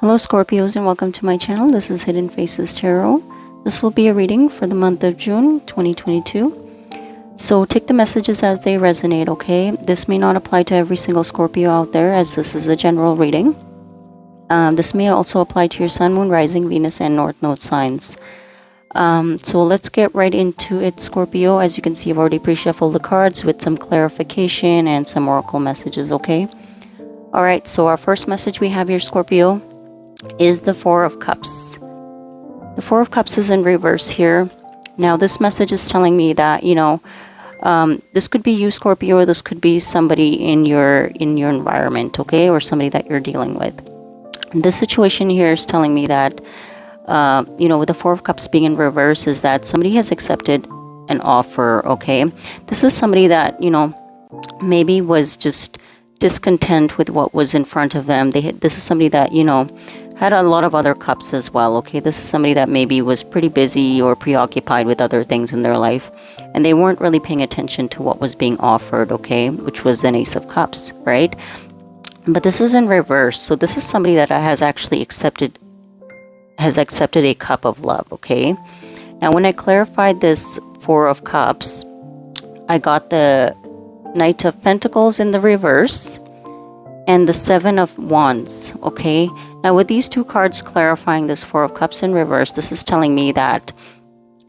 Hello Scorpios and welcome to my channel. This is Hidden Faces Tarot. This will be a reading for the month of June 2022. So take the messages as they resonate, okay? This may not apply to every single Scorpio out there as this is a general reading. This may also apply to your Sun, Moon, Rising, Venus, and North Node signs. So let's get right into it, Scorpio. As you can see, I've already pre-shuffled the cards with some clarification and some oracle messages, okay? Alright, so our first message we have here, Scorpio, is the Four of Cups. The Four of Cups is in reverse here. Now this message is telling me that, this could be you, Scorpio, or this could be somebody in your environment, okay, or somebody that you're dealing with. This situation here is telling me that, with the Four of Cups being in reverse, is that somebody has accepted an offer, okay? This is somebody that, maybe was just discontent with what was in front of them. This is somebody that, had a lot of other cups as well, okay? This is somebody that maybe was pretty busy or preoccupied with other things in their life, and they weren't really paying attention to what was being offered, okay? Which was an Ace of Cups, right? But this is in reverse, so this is somebody that has actually accepted a cup of love, okay? Now, when I clarified this Four of Cups, I got the Knight of Pentacles in the reverse and the Seven of Wands, okay? Now, with these two cards clarifying this Four of Cups in reverse, this is telling me that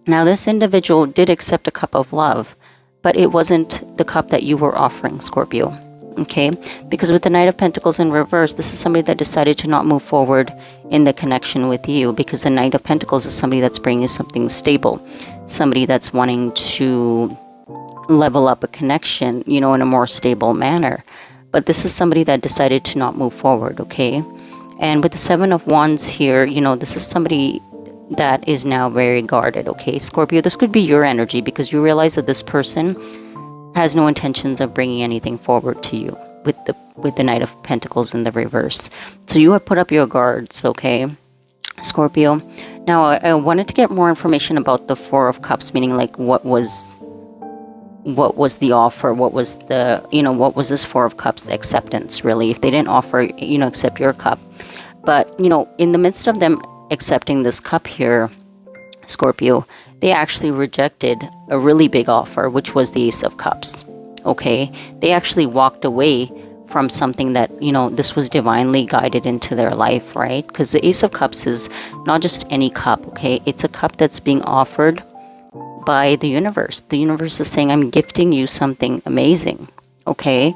now this individual did accept a cup of love, but it wasn't the cup that you were offering, Scorpio, okay? Because with the Knight of Pentacles in reverse, this is somebody that decided to not move forward in the connection with you, because the Knight of Pentacles is somebody that's bringing something stable, somebody that's wanting to level up a connection, in a more stable manner. But this is somebody that decided to not move forward, okay? And with the Seven of Wands here, this is somebody that is now very guarded, okay? Scorpio, this could be your energy because you realize that this person has no intentions of bringing anything forward to you with the Knight of Pentacles in the reverse. So you have put up your guards, okay, Scorpio? Now, I wanted to get more information about the Four of Cups, meaning like what was the offer, what was this Four of Cups acceptance, really? If they didn't offer, accept your cup. But, in the midst of them accepting this cup here, Scorpio, they actually rejected a really big offer, which was the Ace of Cups, okay? They actually walked away from something that, this was divinely guided into their life, right? Because the Ace of Cups is not just any cup, okay? It's a cup that's being offered by the universe. The universe is saying, I'm gifting you something amazing, okay?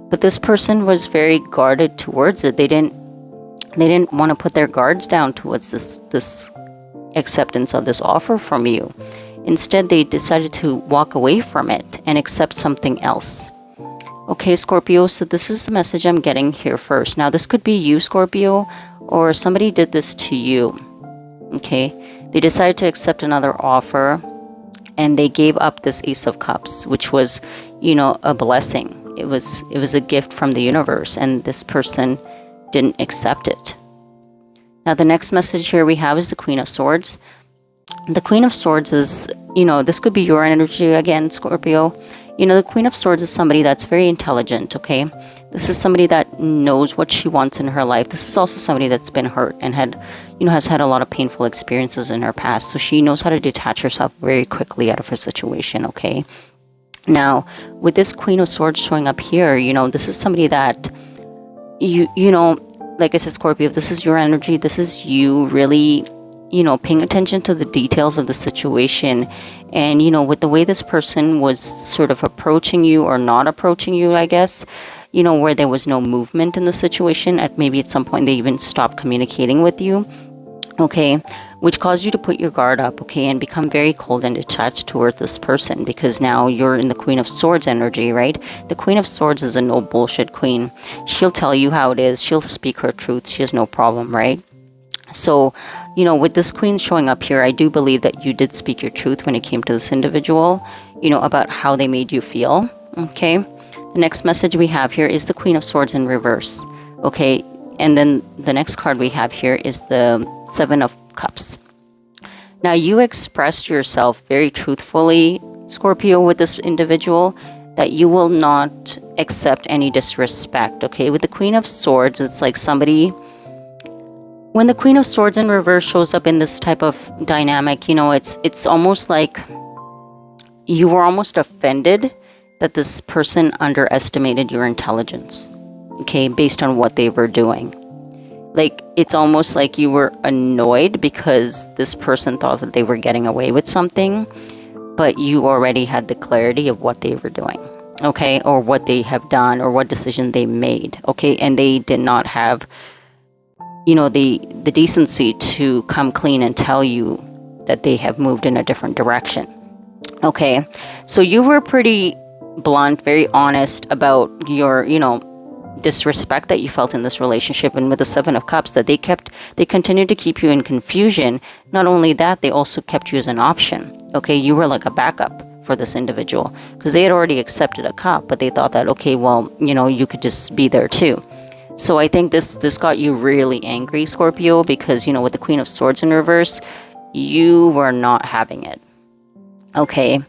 But this person was very guarded towards it. They didn't want to put their guards down towards this acceptance of this offer from you. Instead, they decided to walk away from it and accept something else. Okay, Scorpio, so this is the message I'm getting here first. Now, this could be you, Scorpio, or somebody did this to you, okay? They decided to accept another offer, and they gave up this Ace of Cups, which was, a blessing. It was a gift from the universe, and this person didn't accept it. Now, the next message here we have is the Queen of Swords. The Queen of Swords is, this could be your energy again, Scorpio. The Queen of Swords is somebody that's very intelligent, okay? This is somebody that knows what she wants in her life. This is also somebody that's been hurt and has had a lot of painful experiences in her past. So she knows how to detach herself very quickly out of her situation, okay? Now, with this Queen of Swords showing up here, this is somebody that, like I said, Scorpio, if this is your energy, this is you really, paying attention to the details of the situation. And, with the way this person was sort of approaching you or not approaching you, I guess, where there was no movement in the situation, maybe at some point they even stopped communicating with you, okay, which caused you to put your guard up, okay, and become very cold and detached toward this person, because now you're in the Queen of Swords energy, right? The Queen of Swords is a no bullshit queen. She'll tell you how it is. She'll speak her truth. She has no problem, right? So, with this queen showing up here, I do believe that you did speak your truth when it came to this individual, about how they made you feel, okay? The next message we have here is the Queen of Swords in reverse, okay? And then the next card we have here is the Seven of Cups. Now, you expressed yourself very truthfully, Scorpio, with this individual, that you will not accept any disrespect, okay? With the Queen of Swords, it's like somebody When the Queen of Swords in reverse shows up in this type of dynamic, it's almost like you were almost offended that this person underestimated your intelligence, okay, based on what they were doing. Like, it's almost like you were annoyed because this person thought that they were getting away with something, but you already had the clarity of what they were doing, okay, or what they have done or what decision they made, okay, and they did not have, the decency to come clean and tell you that they have moved in a different direction, okay. So you were pretty blunt, very honest about your, disrespect that you felt in this relationship. And with the Seven of Cups, that they continued to keep you in confusion. Not only that, they also kept you as an option, okay. You were like a backup for this individual because they had already accepted a cup, but they thought that, okay, well, you could just be there too. So I think this got you really angry, Scorpio, because with the Queen of Swords in reverse, you were not having it, okay.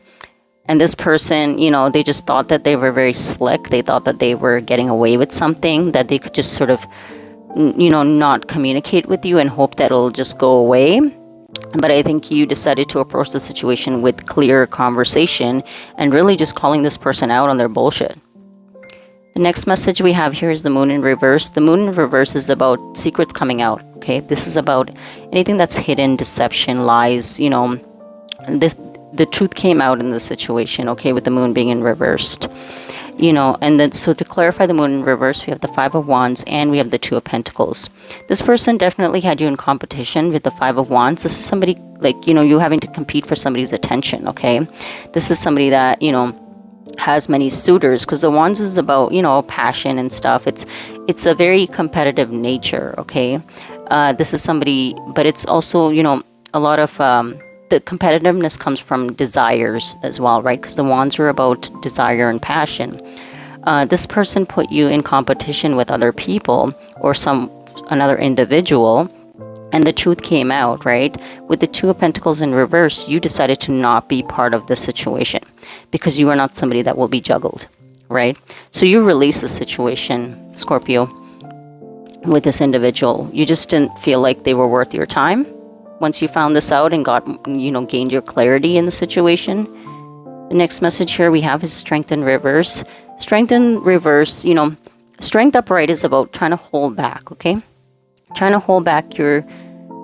And this person, they just thought that they were very slick. They thought that they were getting away with something, that they could just sort of, not communicate with you and hope that it'll just go away. But I think you decided to approach the situation with clear conversation and really just calling this person out on their bullshit. The next message we have here is the Moon in reverse. The Moon in reverse is about secrets coming out, okay? This is about anything that's hidden, deception, lies, the truth came out in the situation, okay, with the Moon being in reversed, and then so to clarify the Moon in reverse, we have the Five of Wands and we have the Two of Pentacles. This person definitely had you in competition with the Five of Wands. This is somebody like, you having to compete for somebody's attention, okay? This is somebody that, has many suitors, because the Wands is about, passion and stuff. It's a very competitive nature, okay? This is somebody, but it's also, a lot of, the competitiveness comes from desires as well, right? Because the Wands are about desire and passion. This person put you in competition with other people or another individual, and the truth came out, right? With the Two of Pentacles in reverse, you decided to not be part of the situation because you are not somebody that will be juggled, right? So you release the situation, Scorpio, with this individual. You just didn't feel like they were worth your time. Once you found this out and gained your clarity in the situation. The next message here we have is Strength in reverse. Strength in reverse, strength upright is about trying to hold back, okay? Trying to hold back your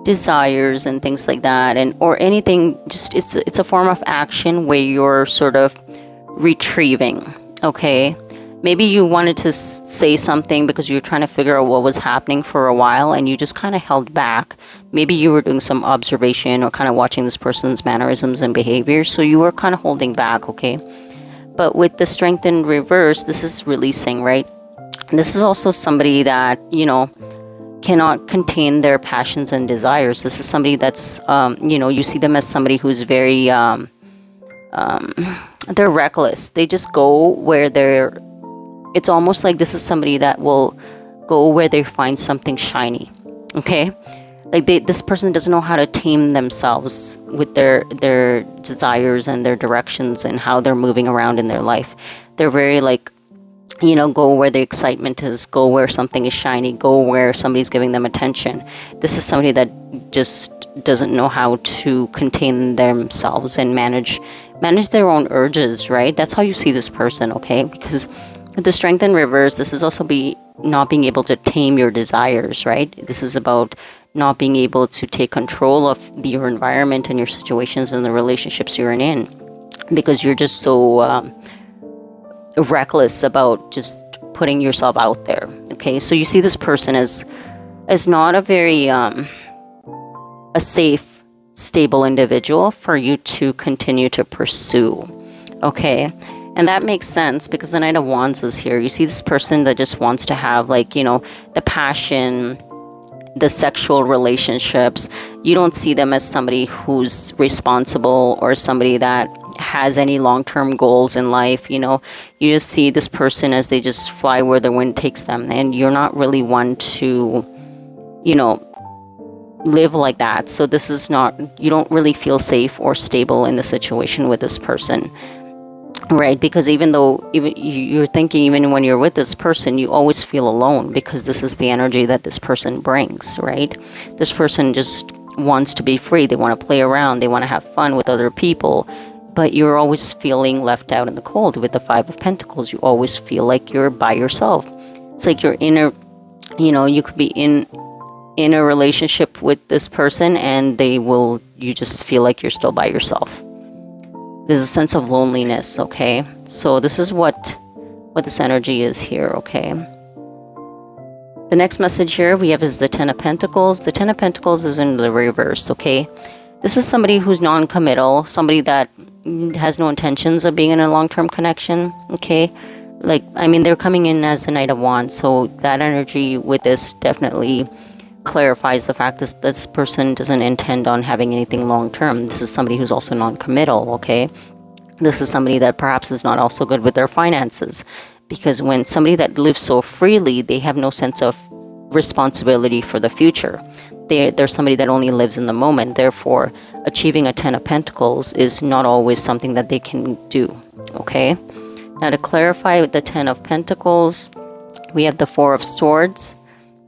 desires and things like that, or anything. Just it's a form of action where you're sort of retrieving, okay? Maybe you wanted to say something because you were trying to figure out what was happening for a while and you just kind of held back. Maybe you were doing some observation or kind of watching this person's mannerisms and behavior, so you were kind of holding back, okay? But with the Strength in reverse, this is releasing, right? This is also somebody that, cannot contain their passions and desires. This is somebody that's, you see them as somebody who's very, they're reckless. They just go where it's almost like this is somebody that will go where they find something shiny, okay? Like this person doesn't know how to tame themselves with their desires and their directions and how they're moving around in their life. They're very like, go where the excitement is, go where something is shiny, go where somebody's giving them attention. This is somebody that just doesn't know how to contain themselves and manage their own urges, right? That's how you see this person, okay? Because the Strength in reverse, this is also not being able to tame your desires, right? This is about not being able to take control of your environment and your situations and the relationships you're in, because you're just so reckless about just putting yourself out there, okay? So you see this person as not a very a safe, stable individual for you to continue to pursue, okay? And that makes sense because the Knight of Wands is here. You see this person that just wants to have the passion, the sexual relationships. You don't see them as somebody who's responsible or somebody that has any long-term goals in life. You just see this person as they just fly where the wind takes them, and you're not really one to live like that. So this is not, you don't really feel safe or stable in the situation with this person. right? Because even though you're thinking, even when you're with this person, you always feel alone, because this is the energy that this person brings, right? This person just wants to be free. They want to play around. They want to have fun with other people. But you're always feeling left out in the cold. With the Five of Pentacles, you always feel like you're by yourself. It's like you're in a, you could be in a relationship with this person, and you just feel like you're still by yourself. There's a sense of loneliness, okay? So this is what this energy is here, okay? The next message here we have is the Ten of Pentacles. The Ten of Pentacles is in the reverse, okay? This is somebody who's non-committal, somebody that has no intentions of being in a long-term connection, okay? They're coming in as the Knight of Wands, so that energy with this definitely clarifies the fact that this person doesn't intend on having anything long-term. This is somebody who's also non-committal, okay? This is somebody that perhaps is not also good with their finances, because when somebody that lives so freely, they have no sense of responsibility for the future. They're somebody that only lives in the moment. Therefore, achieving a Ten of Pentacles is not always something that they can do, okay? Now, to clarify with the Ten of Pentacles, we have the Four of Swords,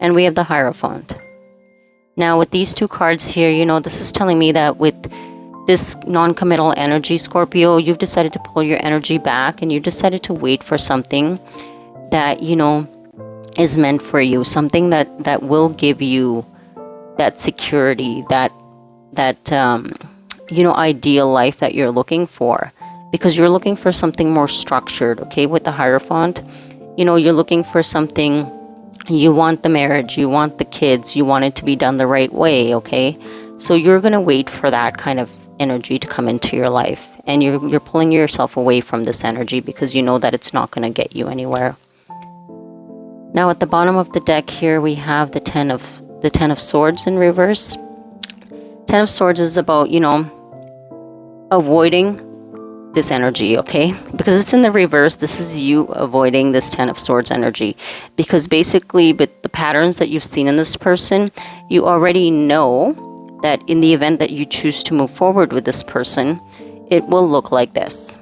and we have the Hierophant. Now, with these two cards here, this is telling me that with this non-committal energy, Scorpio, you've decided to pull your energy back, and you decided to wait for something that, is meant for you, something that will give you that security, that ideal life that you're looking for, because you're looking for something more structured, okay? With the Hierophant, you're looking for something. You want the marriage, you want the kids, you want it to be done the right way, okay? So you're going to wait for that kind of energy to come into your life, and you're pulling yourself away from this energy because you know that it's not going to get you anywhere. Now, at the bottom of the deck here, we have the Ten of Swords in reverse. Ten of Swords is about, avoiding this energy, okay? Because it's in the reverse, this is you avoiding this Ten of Swords energy, because basically with the patterns that you've seen in this person, you already know that in the event that you choose to move forward with this person, it will look like this,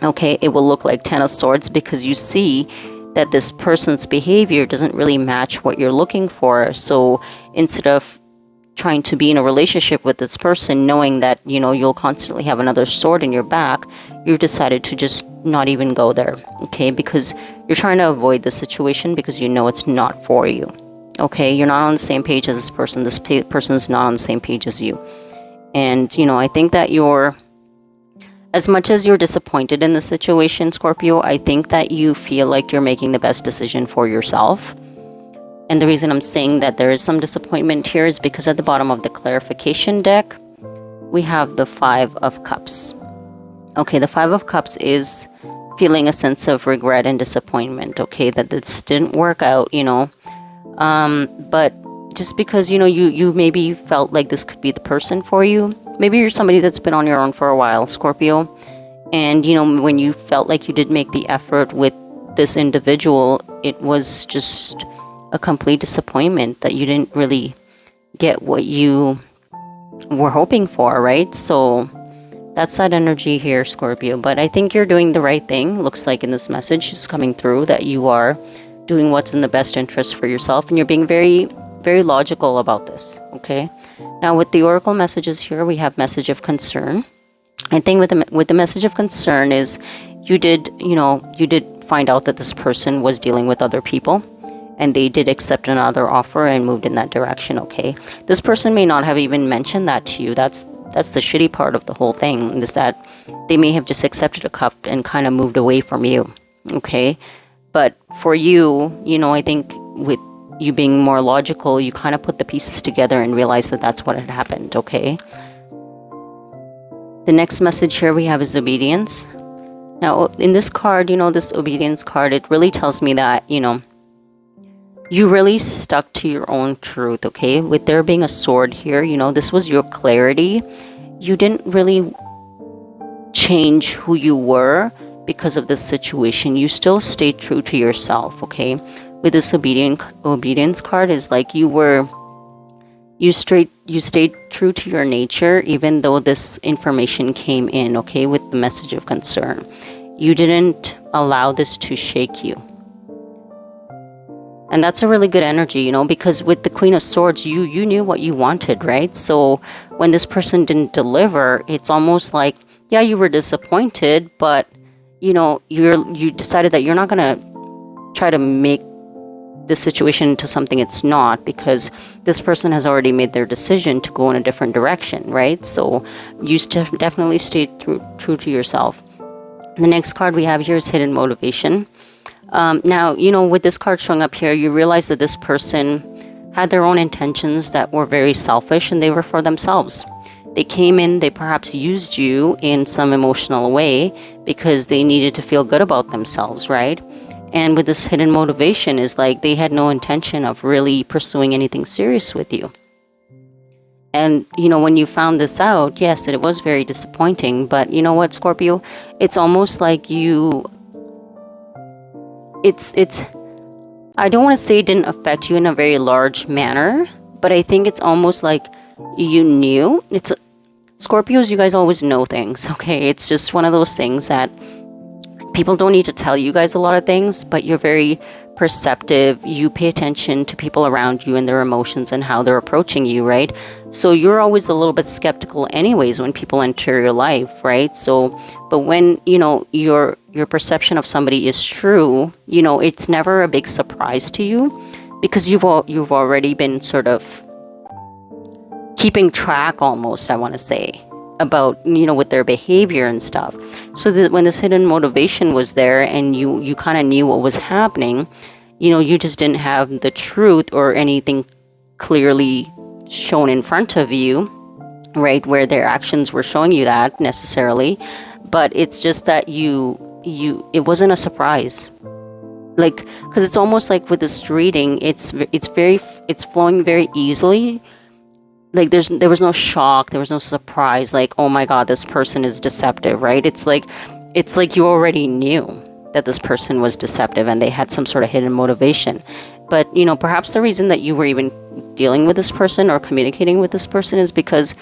okay? It will look like Ten of Swords, because you see that this person's behavior doesn't really match what you're looking for. So instead of trying to be in a relationship with this person, knowing that, you'll constantly have another sword in your back, you've decided to just not even go there, okay? Because you're trying to avoid the situation because you know it's not for you, okay? You're not on the same page as this person. This person is not on the same page as you. And, I think that as much as you're disappointed in the situation, Scorpio, I think that you feel like you're making the best decision for yourself. And the reason I'm saying that there is some disappointment here is because at the bottom of the clarification deck, we have the Five of Cups. Okay, the Five of Cups is feeling a sense of regret and disappointment, okay, that this didn't work out, but just because, you maybe felt like this could be the person for you. Maybe you're somebody that's been on your own for a while, Scorpio, and, when you felt like you did make the effort with this individual, it was just a complete disappointment that you didn't really get what you were hoping for, right? So that's that energy here, Scorpio. But I think you're doing the right thing. Looks like in this message is coming through that you are doing what's in the best interest for yourself, and you're being very, very logical about this, okay? Now, with the oracle messages here, we have message of concern. I think with the message of concern is you did find out that this person was dealing with other people, and they did accept another offer and moved in that direction, okay? This person may not have even mentioned that to you. That's the shitty part of the whole thing, is that they may have just accepted a cup and kind of moved away from you, okay? But for you, I think with you being more logical, you kind of put the pieces together and realize that that's what had happened, okay? The next message here we have is obedience. Now, in this card, this obedience card, it really tells me that, you really stuck to your own truth, okay? With there being a sword here, this was your clarity. You didn't really change who you were because of this situation. You still stayed true to yourself, okay? With this obedience card is like you stayed true to your nature, even though this information came in, okay, with the message of concern. You didn't allow this to shake you. And that's a really good energy, you know, because with the Queen of Swords, you knew what you wanted, right? So when this person didn't deliver, it's almost like, yeah, you were disappointed, but, you know, you decided that you're not going to try to make the situation into something it's not, because this person has already made their decision to go in a different direction, right? So you definitely stay true to yourself. The next card we have here is Hidden Motivation. Now, you know, with this card showing up here, you realize that this person had their own intentions that were very selfish, and they were for themselves. They came in, they perhaps used you in some emotional way because they needed to feel good about themselves, right? And with this hidden motivation is like they had no intention of really pursuing anything serious with you. And, you know, when you found this out, yes, it was very disappointing. But you know what, Scorpio? It's almost like it's I don't want to say it didn't affect you in a very large manner, but I think it's almost like you knew. It's Scorpios, you guys always know things, okay? It's just one of those things that people don't need to tell you guys a lot of things, but you're very perceptive. You pay attention to people around you and their emotions and how they're approaching you, right? So you're always a little bit skeptical anyways when people enter your life, right? So, but when, you know, your perception of somebody is true, you know, it's never a big surprise to you because you've already been sort of keeping track almost, I want to say, about, you know, with their behavior and stuff. So that when this hidden motivation was there and you kind of knew what was happening, you know, you just didn't have the truth or anything clearly shown in front of you, right, where their actions were showing you that necessarily. But it's just that it wasn't a surprise, like, because it's almost like with this reading, it's flowing very easily. Like there was no shock, there was no surprise, like, oh my god, this person is deceptive, right? It's like you already knew that this person was deceptive and they had some sort of hidden motivation. But, you know, perhaps the reason that you were even dealing with this person or communicating with this person is because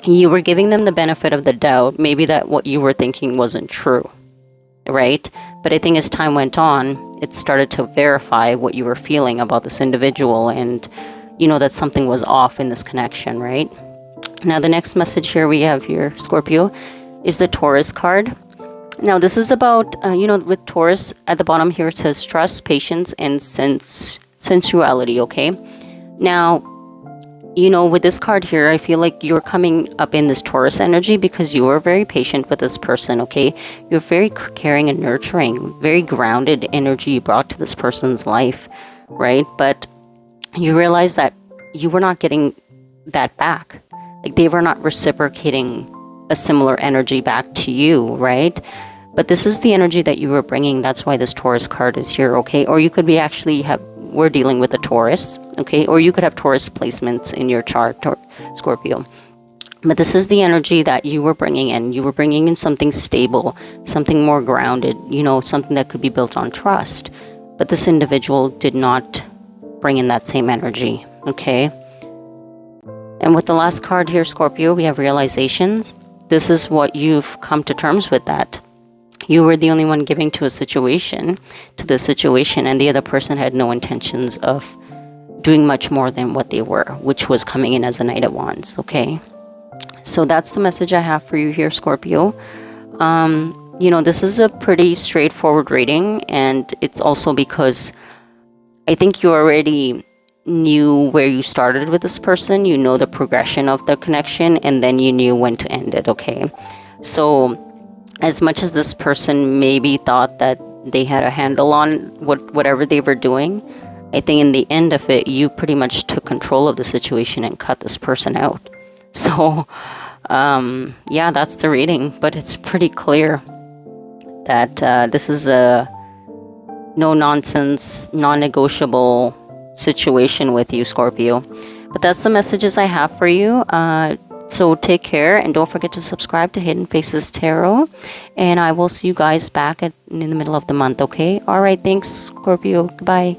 you were giving them the benefit of the doubt, maybe that what you were thinking wasn't true, right? But I think as time went on, it started to verify what you were feeling about this individual, and you know that something was off in this connection, right? Now, the next message here we have here, Scorpio, is the Taurus card. Now, this is about, you know, with Taurus, at the bottom here, it says trust, patience, and sensuality, okay? Now, you know, with this card here, I feel like you're coming up in this Taurus energy because you are very patient with this person, okay? You're very caring and nurturing, very grounded energy you brought to this person's life, right? But you realize that you were not getting that back. Like they were not reciprocating a similar energy back to you, right? But this is the energy that you were bringing. That's why this Taurus card is here, okay? Or you could be we're dealing with a Taurus, okay? Or you could have Taurus placements in your chart, or Scorpio. But this is the energy that you were bringing in. You were bringing in something stable, something more grounded, you know, something that could be built on trust. But this individual did not bring in that same energy, okay? And with the last card here, Scorpio, we have realizations. This is what you've come to terms with, that you were the only one giving to the situation, and the other person had no intentions of doing much more than what they were, which was coming in as a Knight of Wands, okay? So that's the message I have for you here, Scorpio. You know, this is a pretty straightforward reading, and it's also because I think you already knew where you started with this person. You know the progression of the connection, and then you knew when to end it, okay? So as much as this person maybe thought that they had a handle on whatever they were doing, I think in the end of it, you pretty much took control of the situation and cut this person out. So, yeah, that's the reading. But it's pretty clear that this is a no-nonsense, non-negotiable situation with you, Scorpio. But that's the messages I have for you. So take care, and don't forget to subscribe to Hidden Faces Tarot. And I will see you guys back in the middle of the month, okay? All right, thanks, Scorpio. Goodbye.